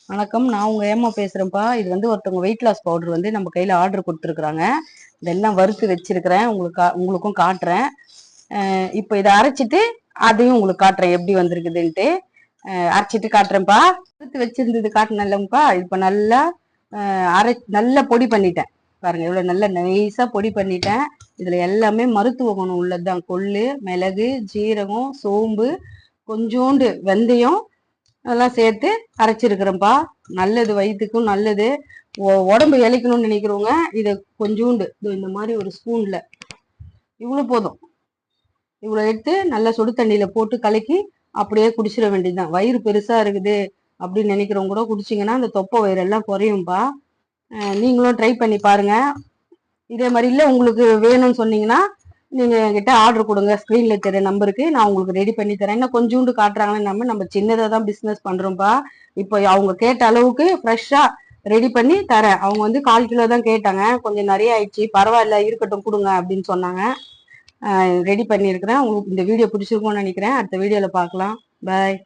வணக்கம். நான் உங்க ஏமா பேசுறேன்ப்பா. இது ஒருத்தவங்க வெயிட் லாஸ் பவுடர் நம்ம கையில ஆர்டர் கொடுத்துருக்குறாங்க. இதெல்லாம் வறுத்து வச்சிருக்கிறேன். உங்களுக்கும் காட்டுறேன். இப்போ இதை அரைச்சிட்டு அதையும் உங்களுக்கு காட்டுறேன் எப்படி வந்திருக்குதுன்ட்டு. அரைச்சிட்டு காட்டுறேன்ப்பா. வறுத்து வச்சிருந்தது காட்டினல்லப்பா. இப்போ நல்லா நல்லா பொடி பண்ணிட்டேன். பாருங்க இவ்வளவு நல்லா நைஸா பொடி பண்ணிட்டேன். இதுல எல்லாமே மருத்துவ குணம் உள்ளதுதான். கொள்ளு, மிளகு, ஜீரகம், சோம்பு, கொஞ்சோண்டு வெந்தயம் அதெல்லாம் சேர்த்து அரைச்சிருக்கிறேன்ப்பா. நல்லது, வயிற்றுக்கும் நல்லது. உடம்பு இழைக்கணும்னு நினைக்கிறவங்க இதை கொஞ்சோண்டு இந்த மாதிரி ஒரு ஸ்பூன்ல இவ்வளவு போதும். இவ்வளவு எடுத்து நல்லா சுடு தண்ணியில போட்டு கலக்கி அப்படியே குடிச்சிட வேண்டியதுதான். வயிறு பெருசா இருக்குது அப்படின்னு நினைக்கிறவங்க கூட குடிச்சிங்கன்னா அந்த தொப்பை வயிறு எல்லாம் குறையும்பா. நீங்களும் ட்ரை பண்ணி பாருங்க. இதே மாதிரி இல்லை உங்களுக்கு வேணும்னு சொன்னீங்கன்னா நீங்க என்கிட்ட ஆர்டர் கொடுங்க. ஸ்கிரீன்ல தெரிய நம்பருக்கு நான் உங்களுக்கு ரெடி பண்ணி தரேன். இன்னும் கொஞ்சோண்டு காட்டுறாங்கன்னு நம்ம சின்னதாக தான் பிசினஸ் பண்றோம்ப்பா. இப்போ அவங்க கேட்ட அளவுக்கு ஃப்ரெஷ்ஷா ரெடி பண்ணி தரேன். அவங்க 1/4 கிலோ தான் கேட்டாங்க. கொஞ்சம் நிறைய ஆயிடுச்சு, பரவாயில்ல இருக்கட்டும் கொடுங்க அப்படின்னு சொன்னாங்க. ரெடி பண்ணியிருக்கிறேன். உங்களுக்கு இந்த வீடியோ பிடிச்சிருக்கும்னு நினைக்கிறேன். அடுத்த வீடியோல பார்க்கலாம். பாய்.